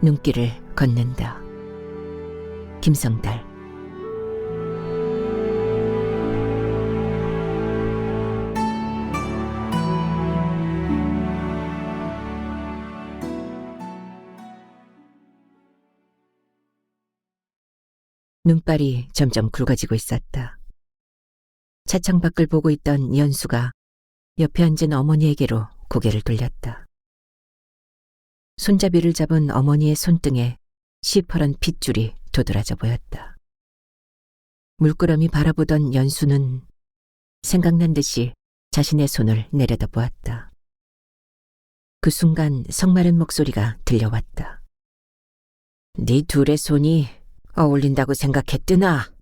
눈길을 걷는다. 김성달. 눈발이 점점 굵어지고 있었다. 차창 밖을 보고 있던 연수가 옆에 앉은 어머니에게로 고개를 돌렸다. 손잡이를 잡은 어머니의 손등에 시퍼런 핏줄이 도드라져 보였다. 물끄러미 바라보던 연수는 생각난 듯이 자신의 손을 내려다보았다. 그 순간 성마른 목소리가 들려왔다. 네 둘의 손이 어울린다고 생각했드나?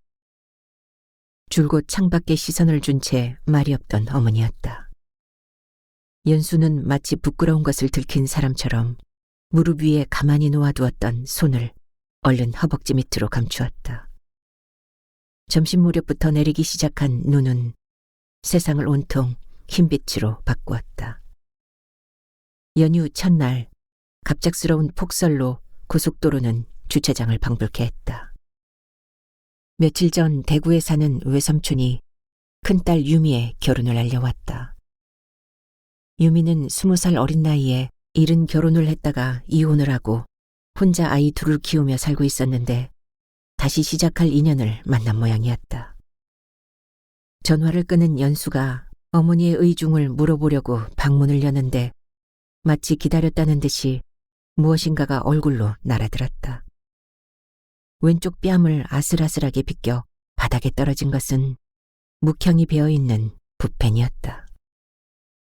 줄곧 창밖에 시선을 준 채 말이 없던 어머니였다. 연수는 마치 부끄러운 것을 들킨 사람처럼 무릎 위에 가만히 놓아두었던 손을 얼른 허벅지 밑으로 감추었다. 점심 무렵부터 내리기 시작한 눈은 세상을 온통 흰빛으로 바꾸었다. 연휴 첫날 갑작스러운 폭설로 고속도로는 주차장을 방불케 했다. 며칠 전 대구에 사는 외삼촌이 큰딸 유미의 결혼을 알려왔다. 유미는 20살 어린 나이에 이른 결혼을 했다가 이혼을 하고 혼자 아이 둘을 키우며 살고 있었는데 다시 시작할 인연을 만난 모양이었다. 전화를 끊은 연수가 어머니의 의중을 물어보려고 방문을 여는데 마치 기다렸다는 듯이 무엇인가가 얼굴로 날아들었다. 왼쪽 뺨을 아슬아슬하게 비껴 바닥에 떨어진 것은 묵형이 베어있는 붓펜이었다.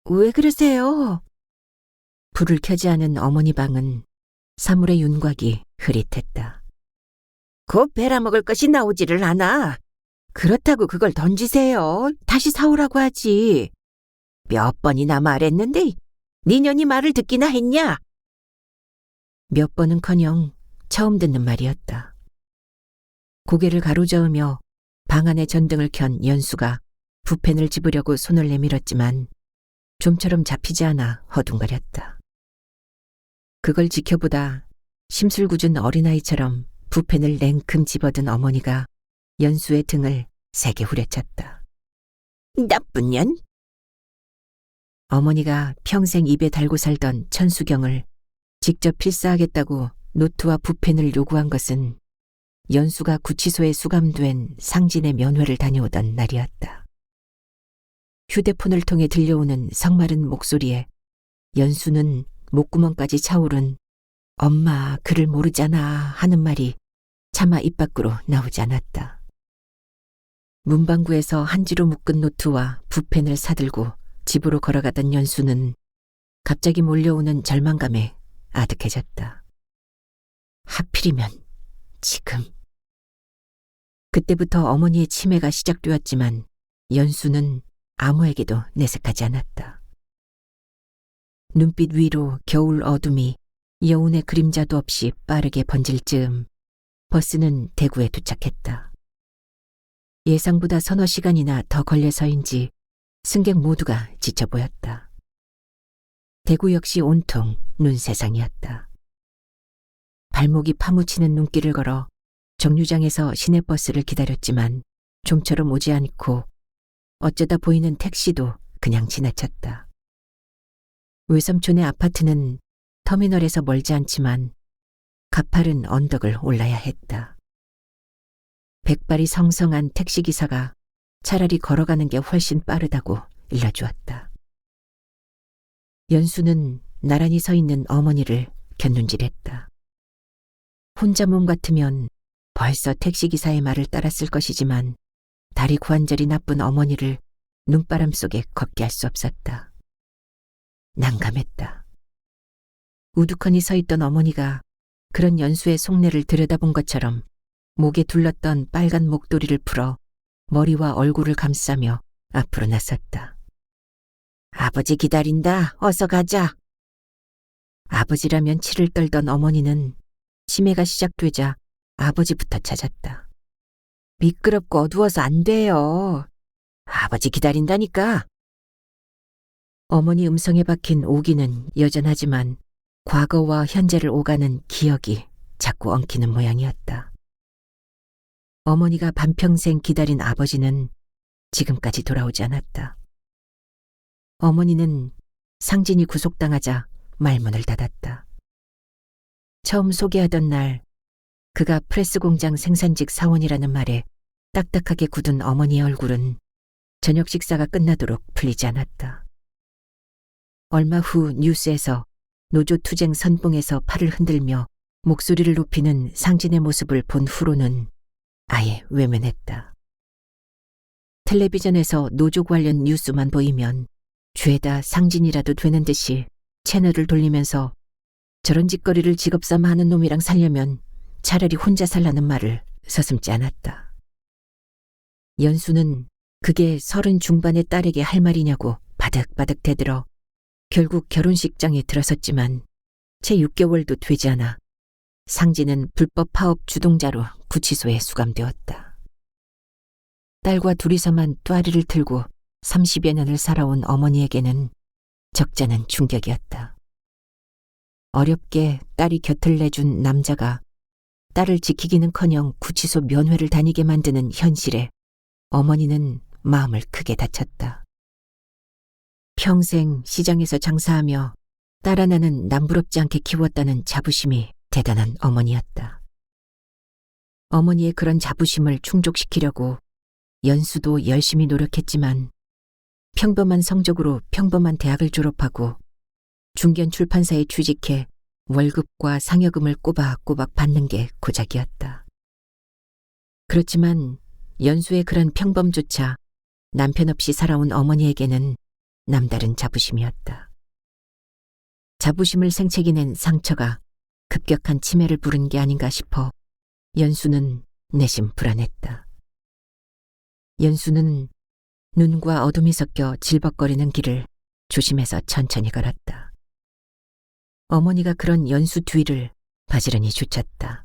왜 그러세요? 불을 켜지 않은 어머니 방은 사물의 윤곽이 흐릿했다. 곧 베라먹을 것이 나오지를 않아. 그렇다고 그걸 던지세요. 다시 사오라고 하지. 몇 번이나 말했는데 니년이 말을 듣기나 했냐? 몇 번은커녕 처음 듣는 말이었다. 고개를 가로저으며 방 안에 전등을 켠 연수가 붓펜을 집으려고 손을 내밀었지만 좀처럼 잡히지 않아 허둥거렸다. 그걸 지켜보다 심술궂은 어린아이처럼 붓펜을 냉큼 집어든 어머니가 연수의 등을 세게 후려쳤다. 나쁜 년! 어머니가 평생 입에 달고 살던 천수경을 직접 필사하겠다고 노트와 붓펜을 요구한 것은 연수가 구치소에 수감된 상진의 면회를 다녀오던 날이었다. 휴대폰을 통해 들려오는 성마른 목소리에 연수는 목구멍까지 차오른 엄마 그를 모르잖아 하는 말이 차마 입 밖으로 나오지 않았다. 문방구에서 한지로 묶은 노트와 붓펜을 사들고 집으로 걸어가던 연수는 갑자기 몰려오는 절망감에 아득해졌다. 하필이면 지금. 그때부터 어머니의 치매가 시작되었지만 연수는 아무에게도 내색하지 않았다. 눈빛 위로 겨울 어둠이 여운의 그림자도 없이 빠르게 번질 즈음 버스는 대구에 도착했다. 예상보다 서너 시간이나 더 걸려서인지 승객 모두가 지쳐 보였다. 대구 역시 온통 눈세상이었다. 발목이 파묻히는 눈길을 걸어 정류장에서 시내버스를 기다렸지만 좀처럼 오지 않고 어쩌다 보이는 택시도 그냥 지나쳤다. 외삼촌의 아파트는 터미널에서 멀지 않지만 가파른 언덕을 올라야 했다. 백발이 성성한 택시기사가 차라리 걸어가는 게 훨씬 빠르다고 일러주었다. 연수는 나란히 서 있는 어머니를 곁눈질했다. 혼자 몸 같으면 벌써 택시기사의 말을 따랐을 것이지만 다리 관절이 나쁜 어머니를 눈바람 속에 걷게 할 수 없었다. 난감했다. 우두커니 서 있던 어머니가 그런 연수의 속내를 들여다본 것처럼 목에 둘렀던 빨간 목도리를 풀어 머리와 얼굴을 감싸며 앞으로 나섰다. 아버지 기다린다. 어서 가자. 아버지라면 치를 떨던 어머니는 치매가 시작되자 아버지부터 찾았다. 미끄럽고 어두워서 안 돼요. 아버지 기다린다니까. 어머니 음성에 박힌 오기는 여전하지만 과거와 현재를 오가는 기억이 자꾸 엉키는 모양이었다. 어머니가 반평생 기다린 아버지는 지금까지 돌아오지 않았다. 어머니는 상진이 구속당하자 말문을 닫았다. 처음 소개하던 날 그가 프레스 공장 생산직 사원이라는 말에 딱딱하게 굳은 어머니의 얼굴은 저녁 식사가 끝나도록 풀리지 않았다. 얼마 후 뉴스에서 노조 투쟁 선봉에서 팔을 흔들며 목소리를 높이는 상진의 모습을 본 후로는 아예 외면했다. 텔레비전에서 노조 관련 뉴스만 보이면 죄다 상진이라도 되는 듯이 채널을 돌리면서 저런 짓거리를 직업삼아 하는 놈이랑 살려면 차라리 혼자 살라는 말을 서슴지 않았다. 연수는 그게 30 중반의 딸에게 할 말이냐고 바득바득 대들어 결국 결혼식장에 들어섰지만 채 6개월도 되지 않아 상진은 불법 파업 주동자로 구치소에 수감되었다. 딸과 둘이서만 또아리를 틀고 30여 년을 살아온 어머니에게는 적잖은 충격이었다. 어렵게 딸이 곁을 내준 남자가 딸을 지키기는커녕 구치소 면회를 다니게 만드는 현실에 어머니는 마음을 크게 다쳤다. 평생 시장에서 장사하며 딸 하나는 남부럽지 않게 키웠다는 자부심이 대단한 어머니였다. 어머니의 그런 자부심을 충족시키려고 연수도 열심히 노력했지만 평범한 성적으로 평범한 대학을 졸업하고 중견 출판사에 취직해 월급과 상여금을 꼬박꼬박 받는 게 고작이었다. 그렇지만 연수의 그런 평범조차 남편 없이 살아온 어머니에게는 남다른 자부심이었다. 자부심을 생채기낸 상처가 급격한 치매를 부른 게 아닌가 싶어 연수는 내심 불안했다. 연수는 눈과 어둠이 섞여 질벅거리는 길을 조심해서 천천히 걸었다. 어머니가 그런 연수 뒤를 바지런히 쫓았다.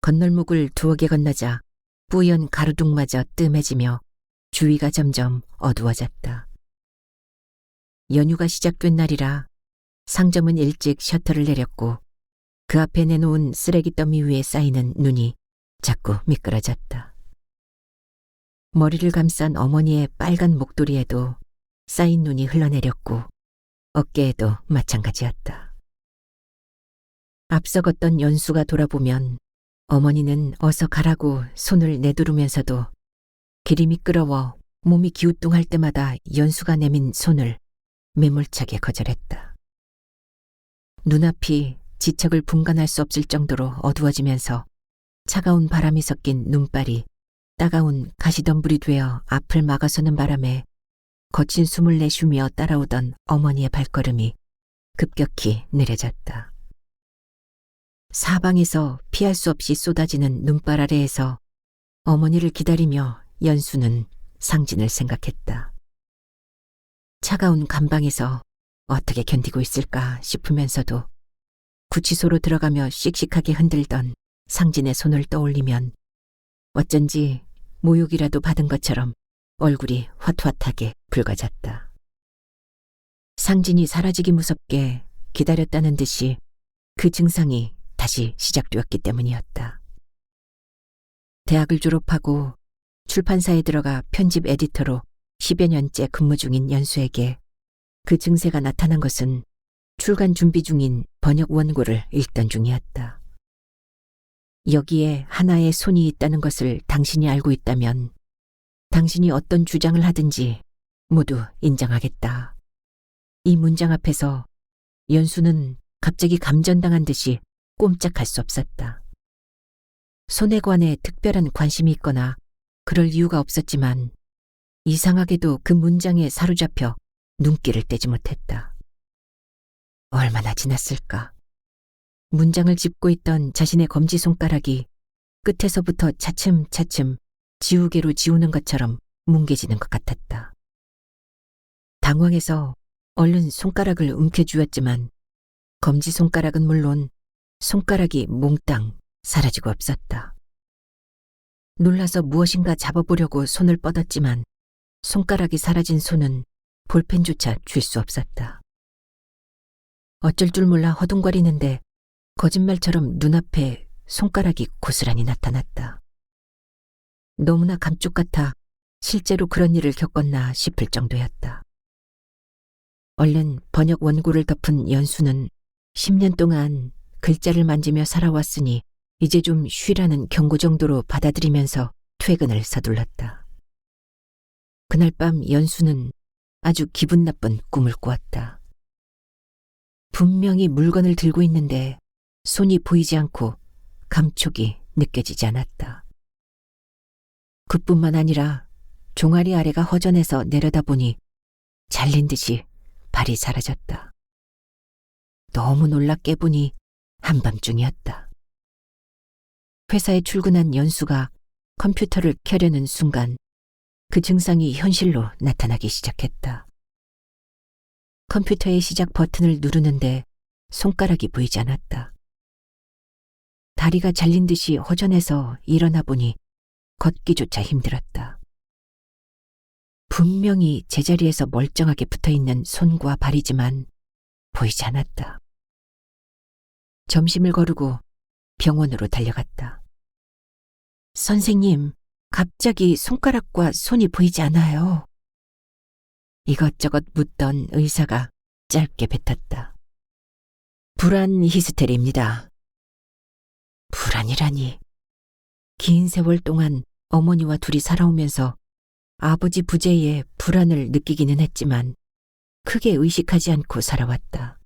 건널목을 2개 건너자 뿌연 가로등마저 뜸해지며 주위가 점점 어두워졌다. 연휴가 시작된 날이라 상점은 일찍 셔터를 내렸고 그 앞에 내놓은 쓰레기 더미 위에 쌓이는 눈이 자꾸 미끄러졌다. 머리를 감싼 어머니의 빨간 목도리에도 쌓인 눈이 흘러내렸고 어깨에도 마찬가지였다. 앞서 걷던 연수가 돌아보면 어머니는 어서 가라고 손을 내두르면서도 길이 미끄러워 몸이 기우뚱할 때마다 연수가 내민 손을 매몰차게 거절했다. 눈앞이 지척을 분간할 수 없을 정도로 어두워지면서 차가운 바람이 섞인 눈발이 따가운 가시덤불이 되어 앞을 막아서는 바람에 거친 숨을 내쉬며 따라오던 어머니의 발걸음이 급격히 느려졌다. 사방에서 피할 수 없이 쏟아지는 눈발 아래에서 어머니를 기다리며 연수는 상진을 생각했다. 차가운 감방에서 어떻게 견디고 있을까 싶으면서도 구치소로 들어가며 씩씩하게 흔들던 상진의 손을 떠올리면 어쩐지 모욕이라도 받은 것처럼 얼굴이 화투화하게 붉어졌다. 상진이 사라지기 무섭게 기다렸다는 듯이 그 증상이 다시 시작되었기 때문이었다. 대학을 졸업하고 출판사에 들어가 편집 에디터로 10여 년째 근무 중인 연수에게 그 증세가 나타난 것은 출간 준비 중인 번역 원고를 읽던 중이었다. 여기에 하나의 손이 있다는 것을 당신이 알고 있다면 당신이 어떤 주장을 하든지 모두 인정하겠다. 이 문장 앞에서 연수는 갑자기 감전당한 듯이 꼼짝할 수 없었다. 손에 관해 특별한 관심이 있거나 그럴 이유가 없었지만 이상하게도 그 문장에 사로잡혀 눈길을 떼지 못했다. 얼마나 지났을까. 문장을 짚고 있던 자신의 검지손가락이 끝에서부터 차츰차츰 지우개로 지우는 것처럼 뭉개지는 것 같았다. 당황해서 얼른 손가락을 움켜쥐었지만 검지손가락은 물론 손가락이 몽땅 사라지고 없었다. 놀라서 무엇인가 잡아보려고 손을 뻗었지만 손가락이 사라진 손은 볼펜조차 쥘 수 없었다. 어쩔 줄 몰라 허둥거리는데 거짓말처럼 눈앞에 손가락이 고스란히 나타났다. 너무나 감쪽 같아 실제로 그런 일을 겪었나 싶을 정도였다. 얼른 번역 원고를 덮은 연수는 10년 동안 글자를 만지며 살아왔으니 이제 좀 쉬라는 경고 정도로 받아들이면서 퇴근을 서둘렀다. 그날 밤 연수는 아주 기분 나쁜 꿈을 꾸었다. 분명히 물건을 들고 있는데 손이 보이지 않고 감촉이 느껴지지 않았다. 그뿐만 아니라 종아리 아래가 허전해서 내려다보니 잘린 듯이 발이 사라졌다. 너무 놀라 깨보니 한밤중이었다. 회사에 출근한 연수가 컴퓨터를 켜려는 순간 그 증상이 현실로 나타나기 시작했다. 컴퓨터의 시작 버튼을 누르는데 손가락이 보이지 않았다. 다리가 잘린 듯이 허전해서 일어나 보니 걷기조차 힘들었다. 분명히 제자리에서 멀쩡하게 붙어있는 손과 발이지만 보이지 않았다. 점심을 거르고 병원으로 달려갔다. 선생님, 갑자기 손가락과 손이 보이지 않아요. 이것저것 묻던 의사가 짧게 뱉었다. 불안 히스테리입니다. 불안이라니. 긴 세월 동안 어머니와 둘이 살아오면서 아버지 부재에 불안을 느끼기는 했지만 크게 의식하지 않고 살아왔다.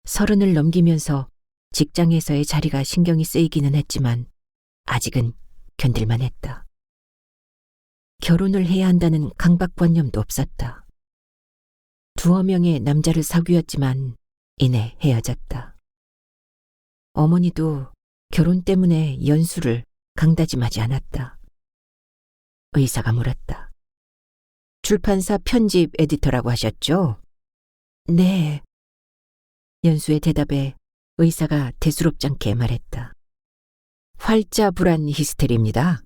30을 넘기면서 직장에서의 자리가 신경이 쓰이기는 했지만 아직은 견딜만 했다. 결혼을 해야 한다는 강박관념도 없었다. 두어 명의 남자를 사귀었지만 이내 헤어졌다. 어머니도 결혼 때문에 연수를 강다짐하지 않았다. 의사가 물었다. 출판사 편집 에디터라고 하셨죠? 네. 연수의 대답에 의사가 대수롭지 않게 말했다. 활자 불안 히스테리입니다.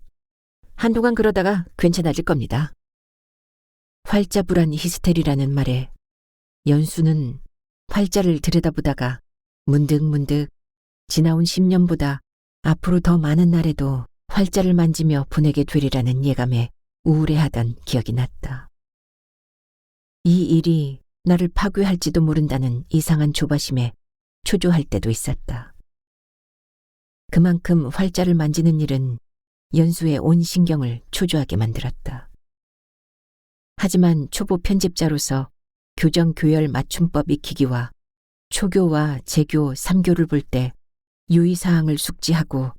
한동안 그러다가 괜찮아질 겁니다. 활자 불안 히스테리라는 말에 연수는 활자를 들여다보다가 문득문득 지나온 10년보다 앞으로 더 많은 날에도 활자를 만지며 보내게 되리라는 예감에 우울해하던 기억이 났다. 이 일이 나를 파괴할지도 모른다는 이상한 조바심에 초조할 때도 있었다. 그만큼 활자를 만지는 일은 연수의 온 신경을 초조하게 만들었다. 하지만 초보 편집자로서 교정 교열 맞춤법 익히기와 초교와 재교 3교를 볼 때 유의사항을 숙지하고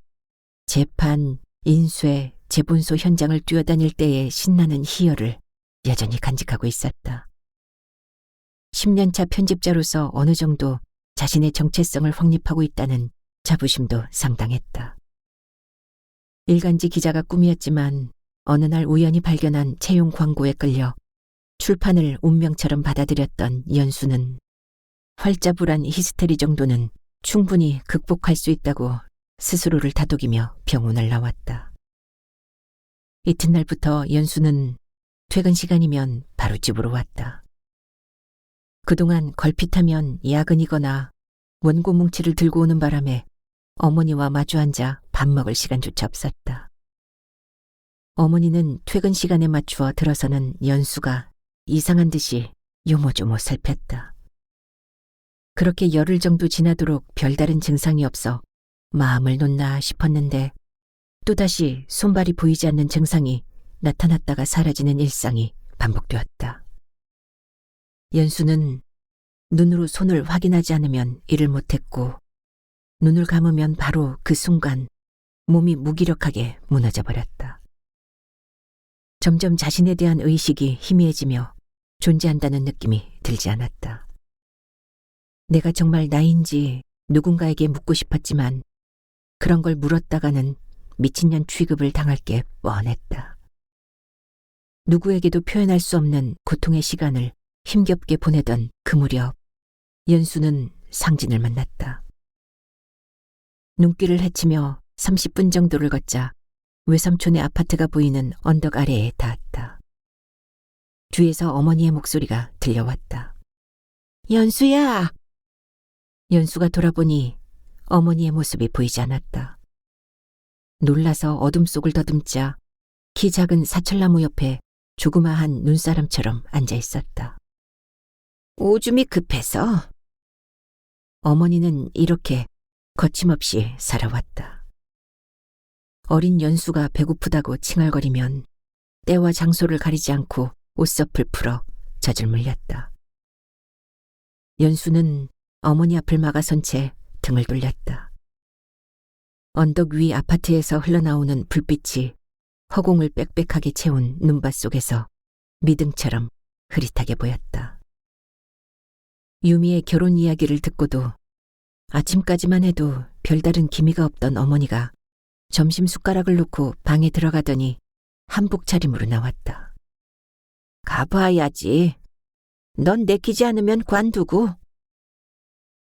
재판, 인쇄, 재본소 현장을 뛰어다닐 때의 신나는 희열을 여전히 간직하고 있었다. 10년차 편집자로서 어느 정도 자신의 정체성을 확립하고 있다는 자부심도 상당했다. 일간지 기자가 꿈이었지만 어느 날 우연히 발견한 채용 광고에 끌려 출판을 운명처럼 받아들였던 연수는 활자불안 히스테리 정도는 충분히 극복할 수 있다고 스스로를 다독이며 병원을 나왔다. 이튿날부터 연수는 퇴근 시간이면 바로 집으로 왔다. 그동안 걸핏하면 야근이거나 원고 뭉치를 들고 오는 바람에 어머니와 마주 앉아 밥 먹을 시간조차 없었다. 어머니는 퇴근 시간에 맞추어 들어서는 연수가 이상한 듯이 요모조모 살폈다. 그렇게 열흘 정도 지나도록 별다른 증상이 없어 마음을 놓나 싶었는데 또다시 손발이 보이지 않는 증상이 나타났다가 사라지는 일상이 반복되었다. 연수는 눈으로 손을 확인하지 않으면 일을 못했고 눈을 감으면 바로 그 순간 몸이 무기력하게 무너져 버렸다. 점점 자신에 대한 의식이 희미해지며 존재한다는 느낌이 들지 않았다. 내가 정말 나인지 누군가에게 묻고 싶었지만 그런 걸 물었다가는 미친년 취급을 당할 게 뻔했다. 누구에게도 표현할 수 없는 고통의 시간을 힘겹게 보내던 그 무렵 연수는 상진을 만났다. 눈길을 헤치며 30분 정도를 걷자 외삼촌의 아파트가 보이는 언덕 아래에 닿았다. 뒤에서 어머니의 목소리가 들려왔다. 연수야, 연수가 돌아보니 어머니의 모습이 보이지 않았다. 놀라서 어둠 속을 더듬자 키 작은 사철나무 옆에 조그마한 눈사람처럼 앉아 있었다. 오줌이 급해서. 어머니는 이렇게 거침없이 살아왔다. 어린 연수가 배고프다고 칭얼거리면 때와 장소를 가리지 않고 옷서풀 풀어 젖을 물렸다. 연수는 어머니 앞을 막아선 채 등을 돌렸다. 언덕 위 아파트에서 흘러나오는 불빛이 허공을 빽빽하게 채운 눈밭 속에서 미등처럼 흐릿하게 보였다. 유미의 결혼 이야기를 듣고도 아침까지만 해도 별다른 기미가 없던 어머니가 점심 숟가락을 놓고 방에 들어가더니 한복 차림으로 나왔다. 가봐야지. 넌 내키지 않으면 관두고.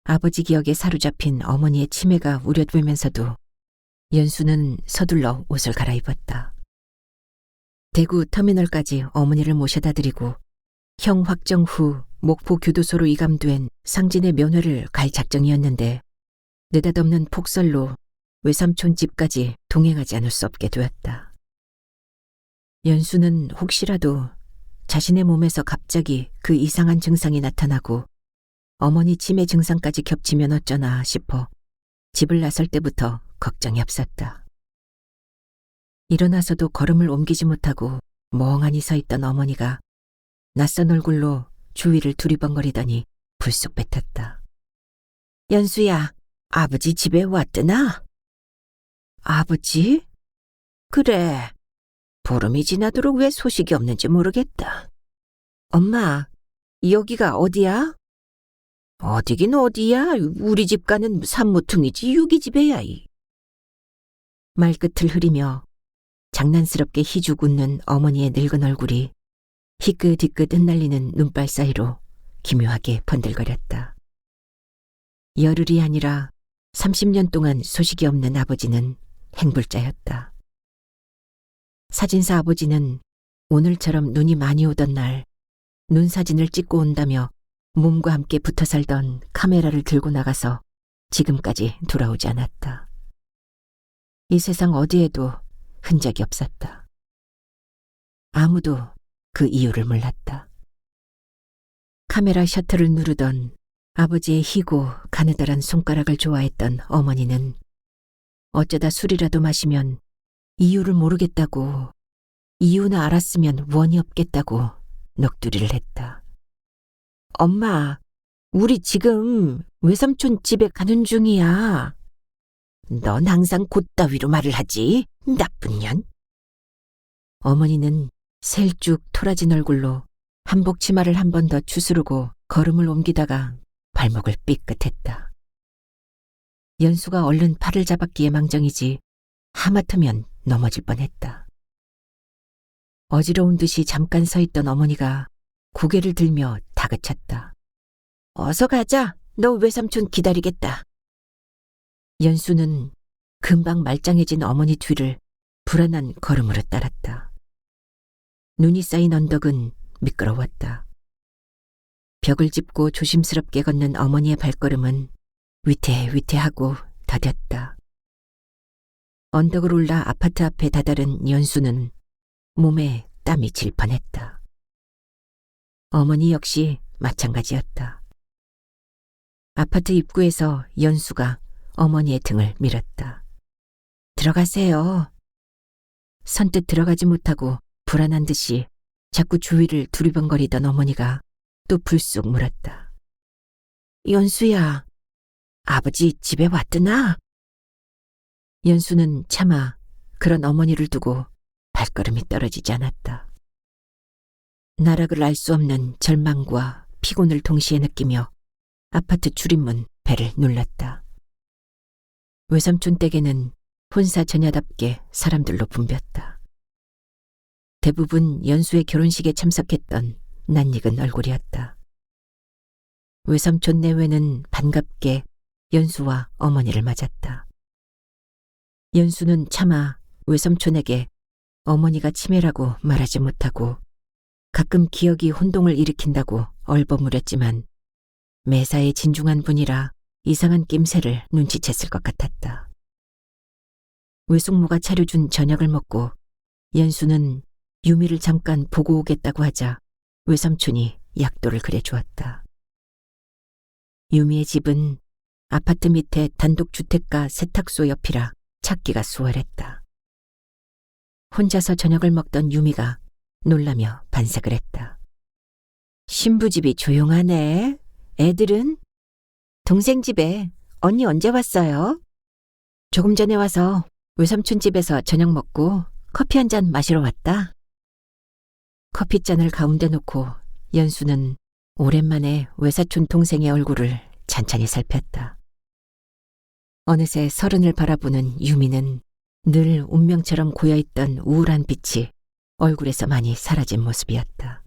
아버지 기억에 사로잡힌 어머니의 치매가 우려되면서도 연수는 서둘러 옷을 갈아입었다. 대구 터미널까지 어머니를 모셔다 드리고 형 확정 후 목포 교도소로 이감된 상진의 면회를 갈 작정이었는데 느닷없는 폭설로 외삼촌 집까지 동행하지 않을 수 없게 되었다. 연수는 혹시라도 자신의 몸에서 갑자기 그 이상한 증상이 나타나고 어머니 치매 증상까지 겹치면 어쩌나 싶어 집을 나설 때부터 걱정이 앞섰다. 일어나서도 걸음을 옮기지 못하고 멍하니 서 있던 어머니가 낯선 얼굴로 주위를 두리번거리더니 불쑥 뱉었다. 연수야, 아버지 집에 왔더나? 아버지? 그래. 보름이 지나도록 왜 소식이 없는지 모르겠다. 엄마, 여기가 어디야? 어디긴 어디야. 우리 집 가는 산모퉁이지 유기집애야. 말끝을 흐리며 장난스럽게 희죽 웃는 어머니의 늙은 얼굴이 희끗희끗 흩날리는 눈발 사이로 기묘하게 번들거렸다. 열흘이 아니라 30년 동안 소식이 없는 아버지는 행불자였다. 사진사 아버지는 오늘처럼 눈이 많이 오던 날 눈사진을 찍고 온다며 몸과 함께 붙어 살던 카메라를 들고 나가서 지금까지 돌아오지 않았다. 이 세상 어디에도 흔적이 없었다. 아무도 그 이유를 몰랐다. 카메라 셔터를 누르던 아버지의 희고 가느다란 손가락을 좋아했던 어머니는 어쩌다 술이라도 마시면 이유를 모르겠다고, 이유는 알았으면 원이 없겠다고 넋두리를 했다. 엄마, 우리 지금 외삼촌 집에 가는 중이야. 넌 항상 곧따위로 말을 하지, 나쁜 년. 어머니는 셀쭉 토라진 얼굴로 한복 치마를 한 번 더 추스르고 걸음을 옮기다가 발목을 삐끗했다. 연수가 얼른 팔을 잡았기에 망정이지 하마터면 넘어질 뻔했다. 어지러운 듯이 잠깐 서 있던 어머니가 고개를 들며 다그쳤다. 어서 가자. 너 외삼촌 기다리겠다. 연수는 금방 말짱해진 어머니 뒤를 불안한 걸음으로 따랐다. 눈이 쌓인 언덕은 미끄러웠다. 벽을 짚고 조심스럽게 걷는 어머니의 발걸음은 위태위태하고 더뎠다. 언덕을 올라 아파트 앞에 다다른 연수는 몸에 땀이 질 뻔했다. 어머니 역시 마찬가지였다. 아파트 입구에서 연수가 어머니의 등을 밀었다. 들어가세요. 선뜻 들어가지 못하고 불안한 듯이 자꾸 주위를 두리번거리던 어머니가 또 불쑥 물었다. 연수야, 아버지 집에 왔드나? 연수는 차마 그런 어머니를 두고 발걸음이 떨어지지 않았다. 나락을 알 수 없는 절망과 피곤을 동시에 느끼며 아파트 출입문 배를 눌렀다. 외삼촌 댁에는 혼사전야답게 사람들로 붐볐다. 대부분 연수의 결혼식에 참석했던 낯익은 얼굴이었다. 외삼촌 내외는 반갑게 연수와 어머니를 맞았다. 연수는 차마 외삼촌에게 어머니가 치매라고 말하지 못하고 가끔 기억이 혼동을 일으킨다고 얼버무렸지만 매사에 진중한 분이라 이상한 낌새를 눈치챘을 것 같았다. 외숙모가 차려준 저녁을 먹고 연수는 유미를 잠깐 보고 오겠다고 하자 외삼촌이 약도를 그려 주었다. 유미의 집은 아파트 밑에 단독주택가 세탁소 옆이라 찾기가 수월했다. 혼자서 저녁을 먹던 유미가 놀라며 반색을 했다. 신부집이 조용하네. 애들은? 동생 집에. 언니 언제 왔어요? 조금 전에 와서 외삼촌 집에서 저녁 먹고 커피 한 잔 마시러 왔다. 커피잔을 가운데 놓고 연수는 오랜만에 외사촌 동생의 얼굴을 찬찬히 살폈다. 어느새 서른을 바라보는 유미는 늘 운명처럼 고여있던 우울한 빛이 얼굴에서 많이 사라진 모습이었다.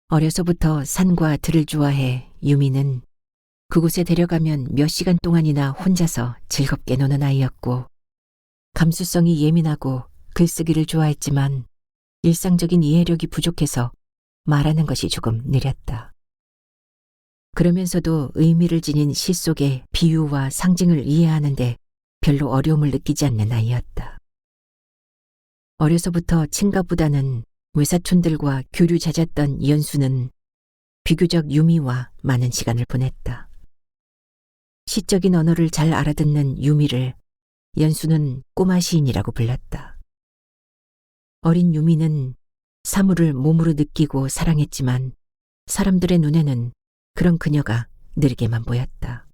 어려서부터 산과 들을 좋아해 유미는 그곳에 데려가면 몇 시간 동안이나 혼자서 즐겁게 노는 아이였고 감수성이 예민하고 글쓰기를 좋아했지만 일상적인 이해력이 부족해서 말하는 것이 조금 느렸다. 그러면서도 의미를 지닌 시 속의 비유와 상징을 이해하는데 별로 어려움을 느끼지 않는 아이였다. 어려서부터 친가보다는 외사촌들과 교류 잦았던 연수는 비교적 유미와 많은 시간을 보냈다. 시적인 언어를 잘 알아듣는 유미를 연수는 꼬마 시인이라고 불렀다. 어린 유미는 사물을 몸으로 느끼고 사랑했지만 사람들의 눈에는 그런 그녀가 느리게만 보였다.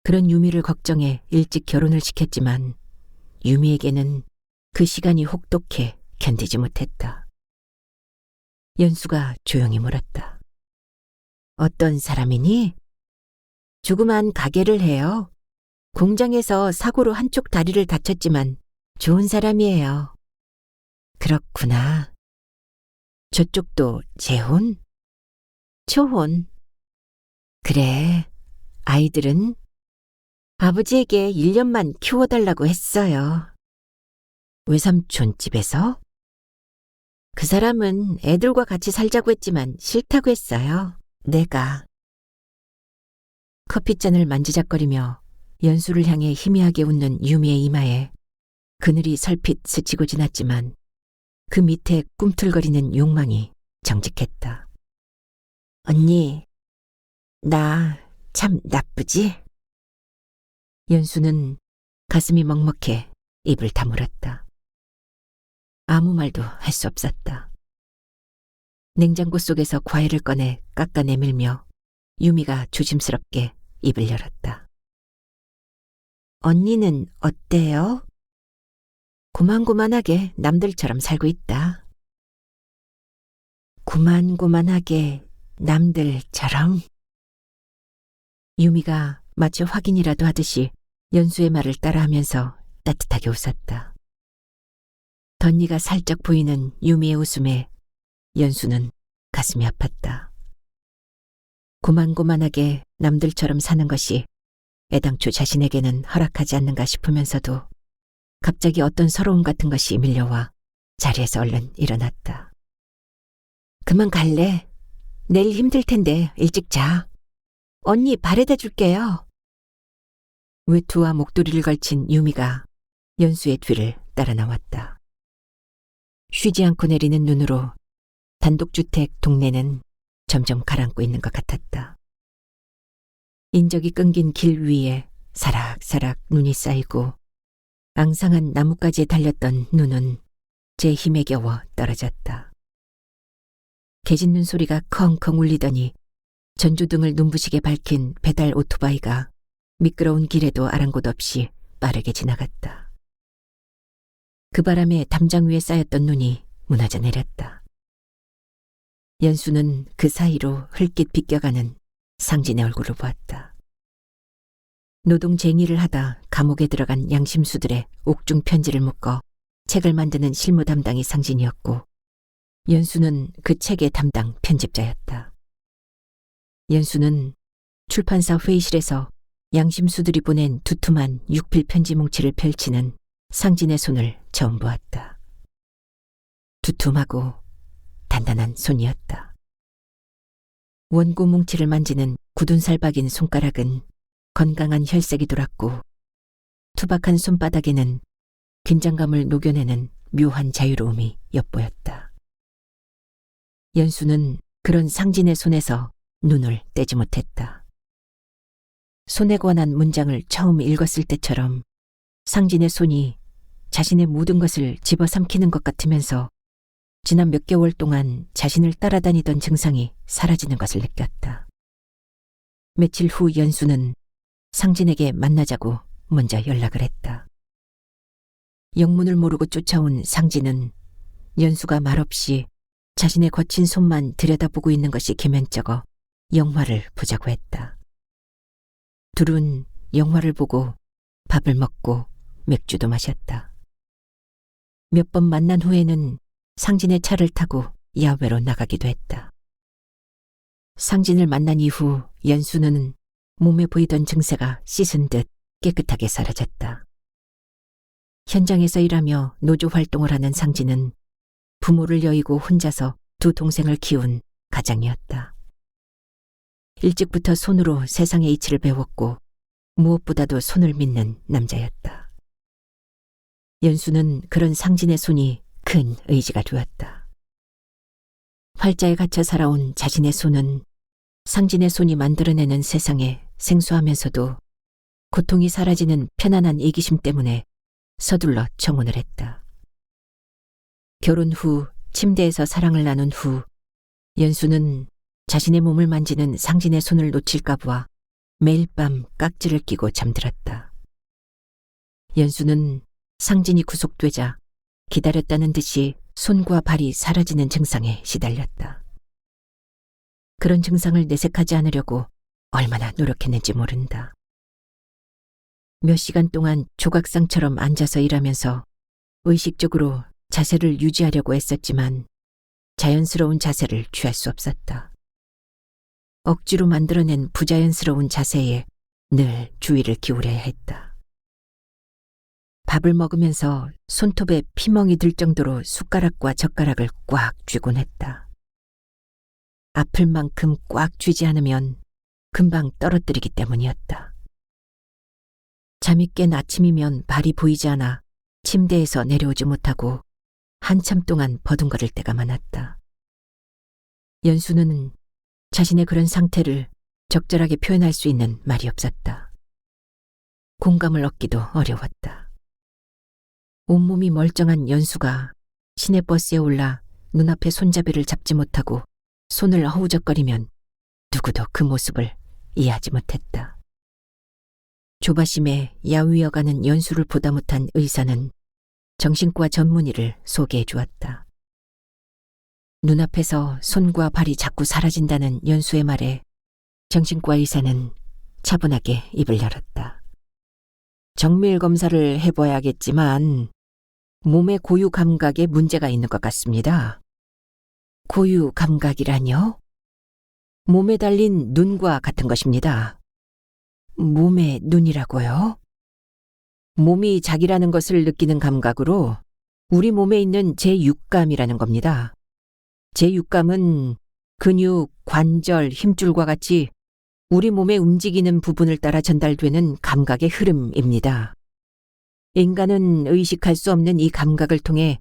그런 유미를 걱정해 일찍 결혼을 시켰지만 유미에게는 그 시간이 혹독해 견디지 못했다. 연수가 조용히 물었다. 어떤 사람이니? 조그만 가게를 해요. 공장에서 사고로 한쪽 다리를 다쳤지만 좋은 사람이에요. 그렇구나. 저쪽도 재혼? 초혼. 그래, 아이들은? 아버지에게 1년만 키워달라고 했어요. 외삼촌 집에서? 그 사람은 애들과 같이 살자고 했지만 싫다고 했어요. 내가. 커피잔을 만지작거리며 연수를 향해 희미하게 웃는 유미의 이마에 그늘이 설핏 스치고 지났지만 그 밑에 꿈틀거리는 욕망이 정직했다. 언니, 나 참 나쁘지? 연수는 가슴이 먹먹해 입을 다물었다. 아무 말도 할 수 없었다. 냉장고 속에서 과일을 꺼내 깎아 내밀며 유미가 조심스럽게 입을 열었다. 언니는 어때요? 고만고만하게 남들처럼 살고 있다. 고만고만하게 남들처럼? 유미가 마치 확인이라도 하듯이 연수의 말을 따라하면서 따뜻하게 웃었다. 덧니가 살짝 보이는 유미의 웃음에 연수는 가슴이 아팠다. 고만고만하게 남들처럼 사는 것이 애당초 자신에게는 허락하지 않는가 싶으면서도 갑자기 어떤 서러움 같은 것이 밀려와 자리에서 얼른 일어났다. 그만 갈래. 내일 힘들 텐데 일찍 자. 언니 바래다 줄게요. 외투와 목도리를 걸친 유미가 연수의 뒤를 따라 나왔다. 쉬지 않고 내리는 눈으로 단독주택 동네는 점점 가라앉고 있는 것 같았다. 인적이 끊긴 길 위에 사락사락 눈이 쌓이고 앙상한 나뭇가지에 달렸던 눈은 제 힘에 겨워 떨어졌다. 개 짖는 소리가 컹컹 울리더니 전조등을 눈부시게 밝힌 배달 오토바이가 미끄러운 길에도 아랑곳 없이 빠르게 지나갔다. 그 바람에 담장 위에 쌓였던 눈이 무너져 내렸다. 연수는 그 사이로 흘낏 비껴가는 상진의 얼굴을 보았다. 노동쟁이를 하다 감옥에 들어간 양심수들의 옥중 편지를 묶어 책을 만드는 실무 담당이 상진이었고 연수는 그 책의 담당 편집자였다. 연수는 출판사 회의실에서 양심수들이 보낸 두툼한 육필 편지 뭉치를 펼치는 상진의 손을 처음 보았다. 두툼하고 단단한 손이었다. 원고 뭉치를 만지는 굳은 살 박인 손가락은 건강한 혈색이 돌았고 투박한 손바닥에는 긴장감을 녹여내는 묘한 자유로움이 엿보였다. 연수는 그런 상진의 손에서 눈을 떼지 못했다. 손에 관한 문장을 처음 읽었을 때처럼 상진의 손이 자신의 모든 것을 집어삼키는 것 같으면서 지난 몇 개월 동안 자신을 따라다니던 증상이 사라지는 것을 느꼈다. 며칠 후 연수는 상진에게 만나자고 먼저 연락을 했다. 영문을 모르고 쫓아온 상진은 연수가 말없이 자신의 거친 손만 들여다보고 있는 것이 기면쩍어 영화를 보자고 했다. 둘은 영화를 보고 밥을 먹고 맥주도 마셨다. 몇 번 만난 후에는 상진의 차를 타고 야외로 나가기도 했다. 상진을 만난 이후 연수는 몸에 보이던 증세가 씻은 듯 깨끗하게 사라졌다. 현장에서 일하며 노조 활동을 하는 상진은 부모를 여의고 혼자서 두 동생을 키운 가장이었다. 일찍부터 손으로 세상의 이치를 배웠고 무엇보다도 손을 믿는 남자였다. 연수는 그런 상진의 손이 큰 의지가 되었다. 활자에 갇혀 살아온 자신의 손은 상진의 손이 만들어내는 세상에 생소하면서도 고통이 사라지는 편안한 이기심 때문에 서둘러 청혼을 했다. 결혼 후 침대에서 사랑을 나눈 후 연수는 자신의 몸을 만지는 상진의 손을 놓칠까 봐 매일 밤 깍지를 끼고 잠들었다. 연수는 상진이 구속되자 기다렸다는 듯이 손과 발이 사라지는 증상에 시달렸다. 그런 증상을 내색하지 않으려고 얼마나 노력했는지 모른다. 몇 시간 동안 조각상처럼 앉아서 일하면서 의식적으로 자세를 유지하려고 애썼지만 자연스러운 자세를 취할 수 없었다. 억지로 만들어낸 부자연스러운 자세에 늘 주의를 기울여야 했다. 밥을 먹으면서 손톱에 피멍이 들 정도로 숟가락과 젓가락을 꽉 쥐곤 했다. 아플 만큼 꽉 쥐지 않으면 금방 떨어뜨리기 때문이었다. 잠이 깬 아침이면 발이 보이지 않아 침대에서 내려오지 못하고 한참 동안 버둥거릴 때가 많았다. 연수는 자신의 그런 상태를 적절하게 표현할 수 있는 말이 없었다. 공감을 얻기도 어려웠다. 온몸이 멀쩡한 연수가 시내버스에 올라 눈앞에 손잡이를 잡지 못하고 손을 허우적거리면 누구도 그 모습을 이해하지 못했다. 조바심에 야위어가는 연수를 보다 못한 의사는 정신과 전문의를 소개해 주었다. 눈앞에서 손과 발이 자꾸 사라진다는 연수의 말에 정신과 의사는 차분하게 입을 열었다. 정밀 검사를 해봐야겠지만 몸의 고유 감각에 문제가 있는 것 같습니다. 고유 감각이라뇨? 몸에 달린 눈과 같은 것입니다. 몸의 눈이라고요? 몸이 자기라는 것을 느끼는 감각으로 우리 몸에 있는 제6감이라는 겁니다. 제6감은 근육, 관절, 힘줄과 같이 우리 몸에 움직이는 부분을 따라 전달되는 감각의 흐름입니다. 인간은 의식할 수 없는 이 감각을 통해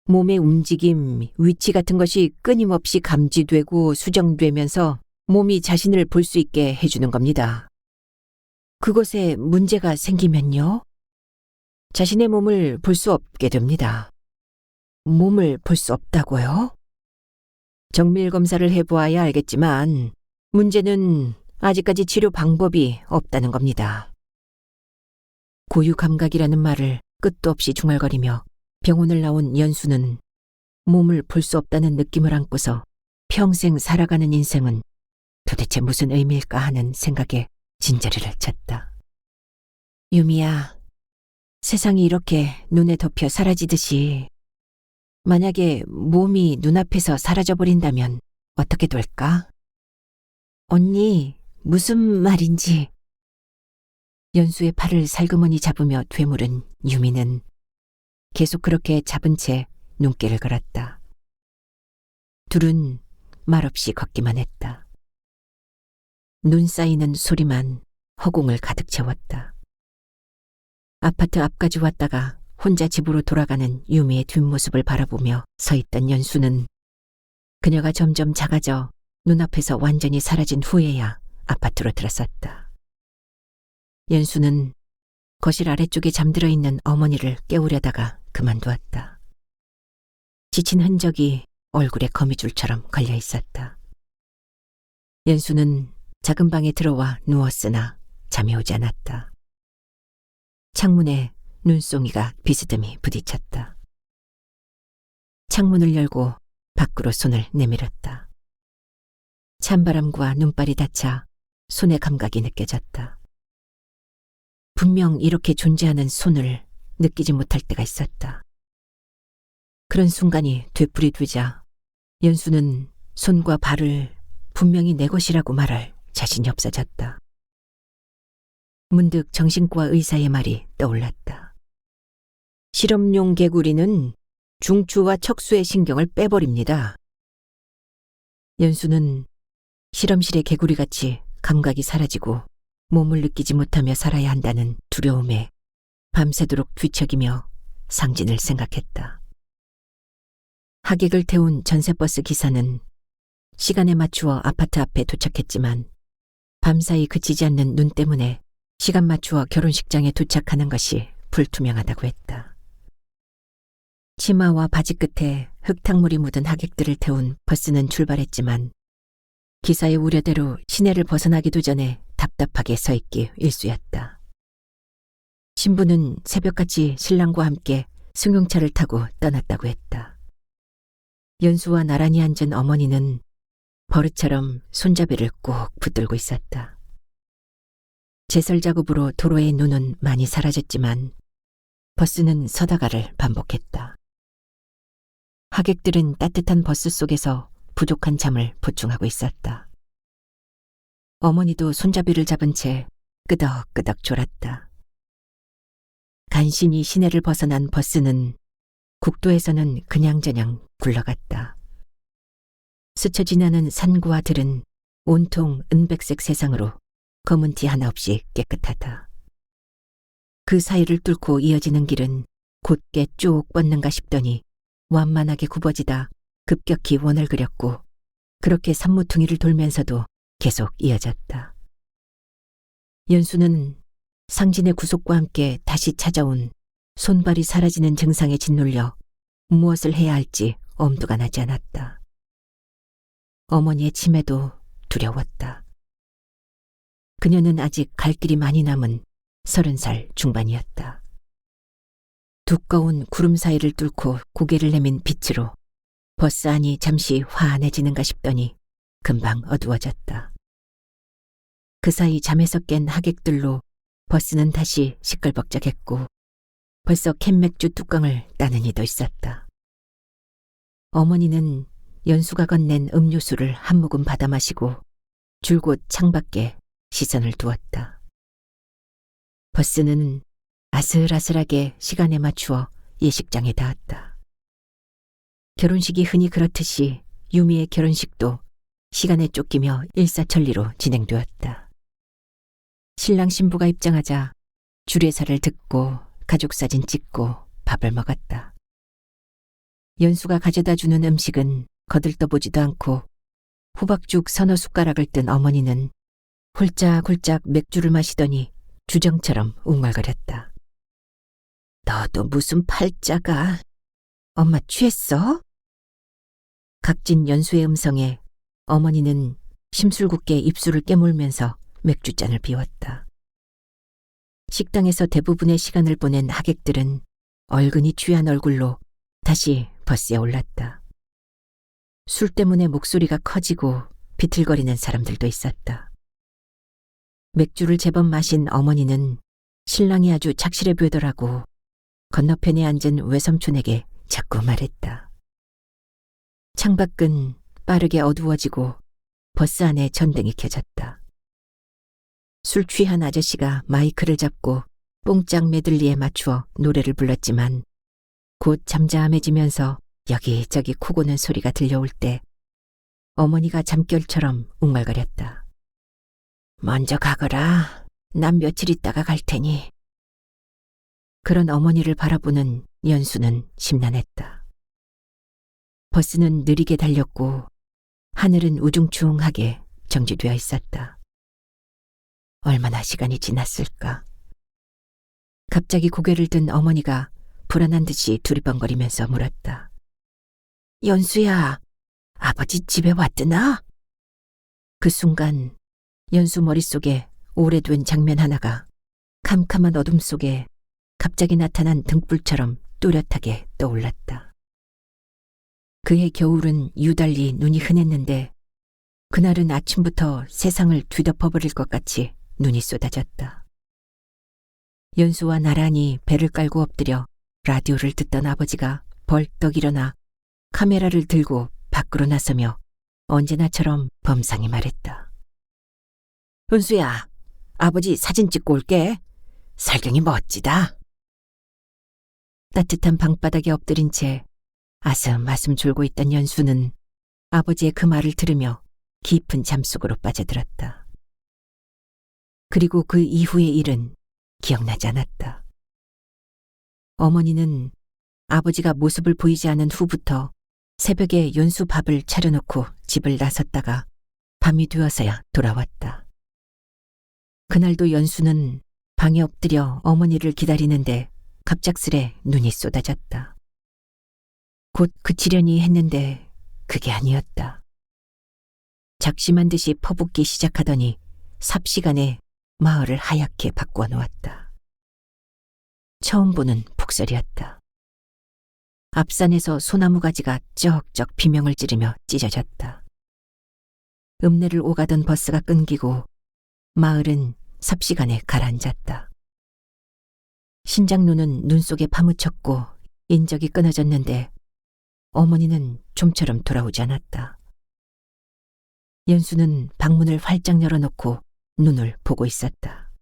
몸의 움직임, 위치 같은 것이 끊임없이 감지되고 수정되면서 몸이 자신을 볼 수 있게 해주는 겁니다. 그것에 문제가 생기면요? 자신의 몸을 볼 수 없게 됩니다. 몸을 볼 수 없다고요? 정밀 검사를 해보아야 알겠지만 문제는 아직까지 치료 방법이 없다는 겁니다. 고유 감각이라는 말을 끝도 없이 중얼거리며 병원을 나온 연수는 몸을 볼 수 없다는 느낌을 안고서 평생 살아가는 인생은 도대체 무슨 의미일까 하는 생각에 진저리를 쳤다. 유미야, 세상이 이렇게 눈에 덮여 사라지듯이 만약에 몸이 눈앞에서 사라져버린다면 어떻게 될까? 언니, 무슨 말인지. 연수의 팔을 살그머니 잡으며 되물은 유미는 계속 그렇게 잡은 채 눈길을 걸었다. 둘은 말없이 걷기만 했다. 눈 쌓이는 소리만 허공을 가득 채웠다. 아파트 앞까지 왔다가 혼자 집으로 돌아가는 유미의 뒷모습을 바라보며 서 있던 연수는 그녀가 점점 작아져 눈앞에서 완전히 사라진 후에야 아파트로 들어섰다. 연수는 거실 아래쪽에 잠들어 있는 어머니를 깨우려다가 그만두었다. 지친 흔적이 얼굴에 거미줄처럼 걸려 있었다. 연수는 작은 방에 들어와 누웠으나 잠이 오지 않았다. 창문에 눈송이가 비스듬히 부딪혔다. 창문을 열고 밖으로 손을 내밀었다. 찬바람과 눈발이 닿자 손의 감각이 느껴졌다. 분명 이렇게 존재하는 손을 느끼지 못할 때가 있었다. 그런 순간이 되풀이되자 연수는 손과 발을 분명히 내 것이라고 말할 자신이 없어졌다. 문득 정신과 의사의 말이 떠올랐다. 실험용 개구리는 중추와 척수의 신경을 빼버립니다. 연수는 실험실의 개구리같이 감각이 사라지고 몸을 느끼지 못하며 살아야 한다는 두려움에 밤새도록 뒤척이며 상진을 생각했다. 하객을 태운 전세버스 기사는 시간에 맞추어 아파트 앞에 도착했지만 밤사이 그치지 않는 눈 때문에 시간 맞추어 결혼식장에 도착하는 것이 불투명하다고 했다. 치마와 바지 끝에 흙탕물이 묻은 하객들을 태운 버스는 출발했지만 기사의 우려대로 시내를 벗어나기도 전에 답답하게 서 있기 일쑤였다. 신부는 새벽같이 신랑과 함께 승용차를 타고 떠났다고 했다. 연수와 나란히 앉은 어머니는 버릇처럼 손잡이를 꼭 붙들고 있었다. 제설 작업으로 도로의 눈은 많이 사라졌지만 버스는 서다가를 반복했다. 하객들은 따뜻한 버스 속에서 부족한 잠을 보충하고 있었다. 어머니도 손잡이를 잡은 채 끄덕끄덕 졸았다. 간신히 시내를 벗어난 버스는 국도에서는 그냥저냥 굴러갔다. 스쳐 지나는 산과 들은 온통 은백색 세상으로 검은 티 하나 없이 깨끗하다. 그 사이를 뚫고 이어지는 길은 곧게 쭉 뻗는가 싶더니 완만하게 굽어지다 급격히 원을 그렸고 그렇게 산모퉁이를 돌면서도 계속 이어졌다. 연수는 상진의 구속과 함께 다시 찾아온 손발이 사라지는 증상에 짓눌려 무엇을 해야 할지 엄두가 나지 않았다. 어머니의 치매도 두려웠다. 그녀는 아직 갈 길이 많이 남은 30살 중반이었다. 두꺼운 구름 사이를 뚫고 고개를 내민 빛으로 버스 안이 잠시 환해지는가 싶더니 금방 어두워졌다. 그 사이 잠에서 깬 하객들로 버스는 다시 시끌벅적했고 벌써 캔맥주 뚜껑을 따는 이도 있었다. 어머니는 연수가 건넨 음료수를 한 모금 받아 마시고 줄곧 창밖에 시선을 두었다. 버스는 아슬아슬하게 시간에 맞추어 예식장에 닿았다. 결혼식이 흔히 그렇듯이 유미의 결혼식도 시간에 쫓기며 일사천리로 진행되었다. 신랑 신부가 입장하자 주례사를 듣고 가족사진 찍고 밥을 먹었다. 연수가 가져다 주는 음식은 거들떠보지도 않고 호박죽 서너 숟가락을 뜬 어머니는 홀짝홀짝 맥주를 마시더니 주정처럼 웅얼거렸다. 너도 무슨 팔자가? 엄마 취했어? 각진 연수의 음성에 어머니는 심술궂게 입술을 깨물면서 맥주잔을 비웠다. 식당에서 대부분의 시간을 보낸 하객들은 얼근히 취한 얼굴로 다시 버스에 올랐다. 술 때문에 목소리가 커지고 비틀거리는 사람들도 있었다. 맥주를 제법 마신 어머니는 신랑이 아주 착실해 보이더라고 건너편에 앉은 외삼촌에게 자꾸 말했다. 창밖은 빠르게 어두워지고 버스 안에 전등이 켜졌다. 술 취한 아저씨가 마이크를 잡고 뽕짝 메들리에 맞추어 노래를 불렀지만 곧 잠잠해지면서 여기저기 코 고는 소리가 들려올 때 어머니가 잠결처럼 웅얼거렸다. 먼저 가거라. 난 며칠 있다가 갈 테니. 그런 어머니를 바라보는 연수는 심란했다. 버스는 느리게 달렸고 하늘은 우중충하게 정지되어 있었다. 얼마나 시간이 지났을까. 갑자기 고개를 든 어머니가 불안한 듯이 두리번거리면서 물었다. 연수야, 아버지 집에 왔드나? 그 순간 연수 머릿속에 오래된 장면 하나가 캄캄한 어둠 속에 갑자기 나타난 등불처럼 또렷하게 떠올랐다. 그해 겨울은 유달리 눈이 흔했는데 그날은 아침부터 세상을 뒤덮어버릴 것 같이 눈이 쏟아졌다. 연수와 나란히 배를 깔고 엎드려 라디오를 듣던 아버지가 벌떡 일어나 카메라를 들고 밖으로 나서며 언제나처럼 범상이 말했다. 은수야, 아버지 사진 찍고 올게. 설경이 멋지다. 따뜻한 방바닥에 엎드린 채 아슴아슴 졸고 있던 연수는 아버지의 그 말을 들으며 깊은 잠속으로 빠져들었다. 그리고 그 이후의 일은 기억나지 않았다. 어머니는 아버지가 모습을 보이지 않은 후부터 새벽에 연수 밥을 차려놓고 집을 나섰다가 밤이 되어서야 돌아왔다. 그날도 연수는 방에 엎드려 어머니를 기다리는데 갑작스레 눈이 쏟아졌다. 곧 그치려니 했는데 그게 아니었다. 작심한 듯이 퍼붓기 시작하더니 삽시간에 마을을 하얗게 바꾸어 놓았다. 처음 보는 폭설이었다. 앞산에서 소나무 가지가 쩍쩍 비명을 지르며 찢어졌다. 읍내를 오가던 버스가 끊기고 마을은 삽시간에 가라앉았다. 신장로는 눈 속에 파묻혔고 인적이 끊어졌는데 어머니는 좀처럼 돌아오지 않았다. 연수는 방문을 활짝 열어놓고 눈을 보고 있었다.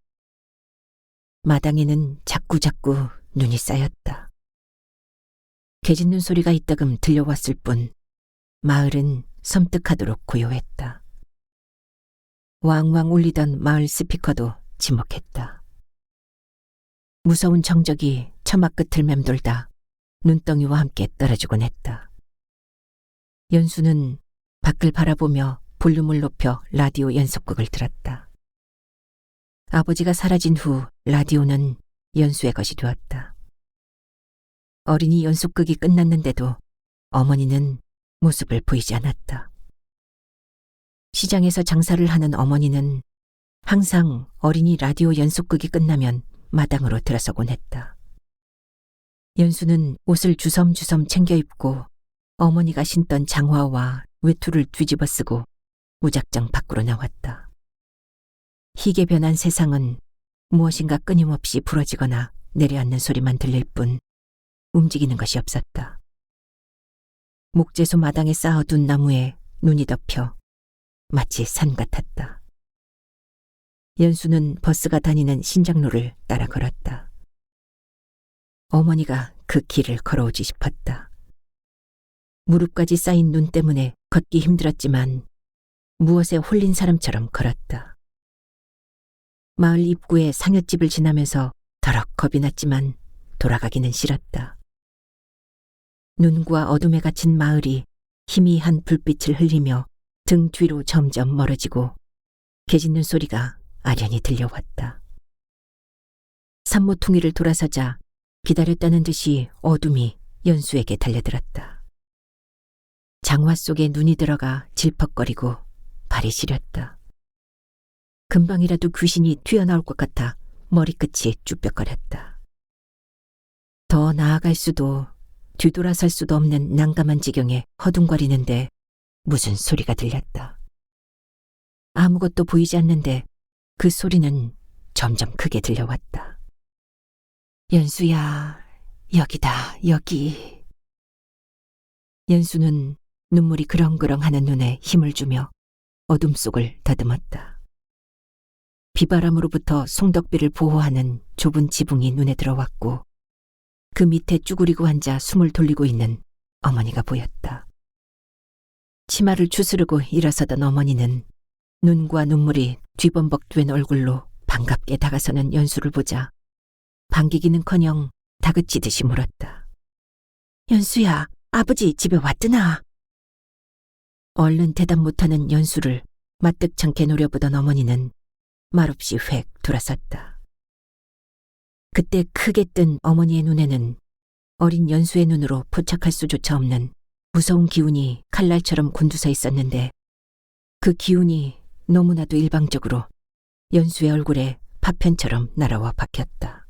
마당에는 자꾸자꾸 눈이 쌓였다. 개짖는 소리가 이따금 들려왔을 뿐 마을은 섬뜩하도록 고요했다. 왕왕 울리던 마을 스피커도 지목했다. 무서운 정적이 처마 끝을 맴돌다 눈덩이와 함께 떨어지곤 했다. 연수는 밖을 바라보며 볼륨을 높여 라디오 연속극을 들었다. 아버지가 사라진 후 라디오는 연수의 것이 되었다. 어린이 연속극이 끝났는데도 어머니는 모습을 보이지 않았다. 시장에서 장사를 하는 어머니는 항상 어린이 라디오 연속극이 끝나면 마당으로 들어서곤 했다. 연수는 옷을 주섬주섬 챙겨 입고 어머니가 신던 장화와 외투를 뒤집어 쓰고 무작정 밖으로 나왔다. 희게 변한 세상은 무엇인가 끊임없이 부러지거나 내려앉는 소리만 들릴 뿐 움직이는 것이 없었다. 목재소 마당에 쌓아둔 나무에 눈이 덮여 마치 산 같았다. 연수는 버스가 다니는 신장로를 따라 걸었다. 어머니가 그 길을 걸어오지 싶었다. 무릎까지 쌓인 눈 때문에 걷기 힘들었지만 무엇에 홀린 사람처럼 걸었다. 마을 입구의 상여집을 지나면서 더럭 겁이 났지만 돌아가기는 싫었다. 눈과 어둠에 갇힌 마을이 희미한 불빛을 흘리며 등 뒤로 점점 멀어지고 개짖는 소리가 아련히 들려왔다. 산모퉁이를 돌아서자 기다렸다는 듯이 어둠이 연수에게 달려들었다. 장화 속에 눈이 들어가 질퍽거리고 발이 시렸다. 금방이라도 귀신이 튀어나올 것 같아 머리끝이 쭈뼛거렸다. 더 나아갈 수도 뒤돌아설 수도 없는 난감한 지경에 허둥거리는데 무슨 소리가 들렸다. 아무것도 보이지 않는데 그 소리는 점점 크게 들려왔다. 연수야, 여기다, 여기. 연수는 눈물이 그렁그렁하는 눈에 힘을 주며 어둠 속을 더듬었다. 비바람으로부터 송덕비를 보호하는 좁은 지붕이 눈에 들어왔고 그 밑에 쭈그리고 앉아 숨을 돌리고 있는 어머니가 보였다. 치마를 추스르고 일어서던 어머니는 눈과 눈물이 뒤범벅된 얼굴로 반갑게 다가서는 연수를 보자 반기기는커녕 다그치듯이 물었다. 연수야, 아버지 집에 왔드나? 얼른 대답 못하는 연수를 마뜩찮게 노려보던 어머니는 말없이 획 돌아섰다. 그때 크게 뜬 어머니의 눈에는 어린 연수의 눈으로 포착할 수조차 없는 무서운 기운이 칼날처럼 곤두서 있었는데 그 기운이 너무나도 일방적으로 연수의 얼굴에 파편처럼 날아와 박혔다.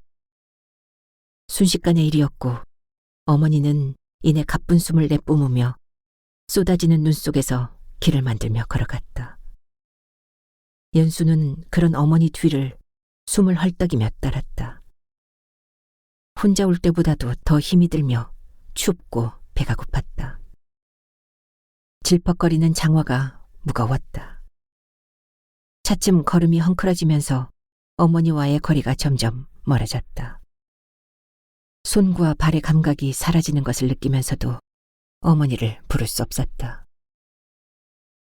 순식간의 일이었고 어머니는 이내 가쁜 숨을 내뿜으며 쏟아지는 눈 속에서 길을 만들며 걸어갔다. 연수는 그런 어머니 뒤를 숨을 헐떡이며 따랐다. 혼자 올 때보다도 더 힘이 들며 춥고 배가 고팠다. 질퍽거리는 장화가 무거웠다. 차츰 걸음이 헝클어지면서 어머니와의 거리가 점점 멀어졌다. 손과 발의 감각이 사라지는 것을 느끼면서도 어머니를 부를 수 없었다.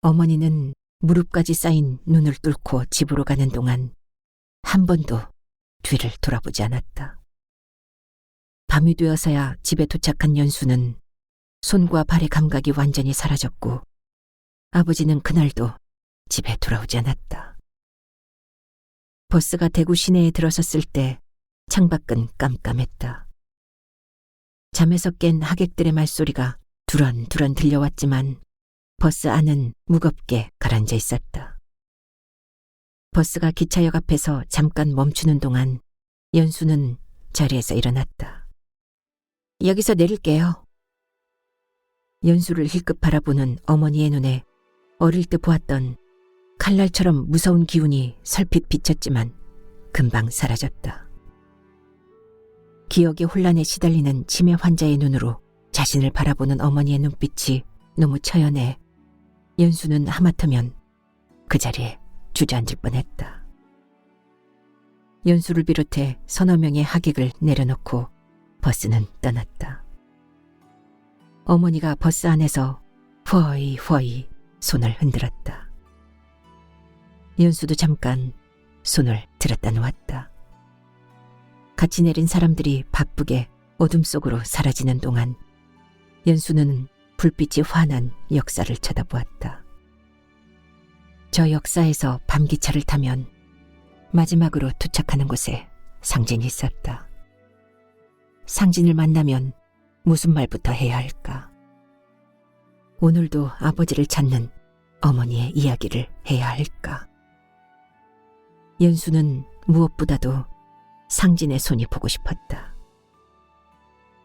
어머니는 무릎까지 쌓인 눈을 뚫고 집으로 가는 동안 한 번도 뒤를 돌아보지 않았다. 밤이 되어서야 집에 도착한 연수는 손과 발의 감각이 완전히 사라졌고 아버지는 그날도 집에 돌아오지 않았다. 버스가 대구 시내에 들어섰을 때 창밖은 깜깜했다. 잠에서 깬 하객들의 말소리가 두런두런 들려왔지만 버스 안은 무겁게 가라앉아 있었다. 버스가 기차역 앞에서 잠깐 멈추는 동안 연수는 자리에서 일어났다. 여기서 내릴게요. 연수를 힐끗 바라보는 어머니의 눈에 어릴 때 보았던 칼날처럼 무서운 기운이 설핏 비쳤지만 금방 사라졌다. 기억의 혼란에 시달리는 치매 환자의 눈으로 자신을 바라보는 어머니의 눈빛이 너무 처연해 연수는 하마터면 그 자리에 주저앉을 뻔했다. 연수를 비롯해 서너 명의 하객을 내려놓고 버스는 떠났다. 어머니가 버스 안에서 허이 손을 흔들었다. 연수도 잠깐 손을 들었다 놓았다. 같이 내린 사람들이 바쁘게 어둠 속으로 사라지는 동안 연수는 불빛이 환한 역사를 쳐다보았다. 저 역사에서 밤기차를 타면 마지막으로 도착하는 곳에 상진이 있었다. 상진을 만나면 무슨 말부터 해야 할까? 오늘도 아버지를 찾는 어머니의 이야기를 해야 할까? 연수는 무엇보다도 상진의 손이 보고 싶었다.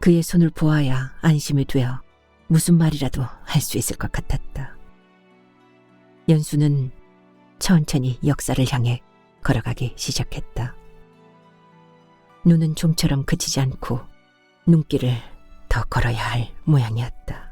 그의 손을 보아야 안심이 되어 무슨 말이라도 할 수 있을 것 같았다. 연수는 천천히 역사를 향해 걸어가기 시작했다. 눈은 좀처럼 그치지 않고 눈길을 더 걸어야 할 모양이었다.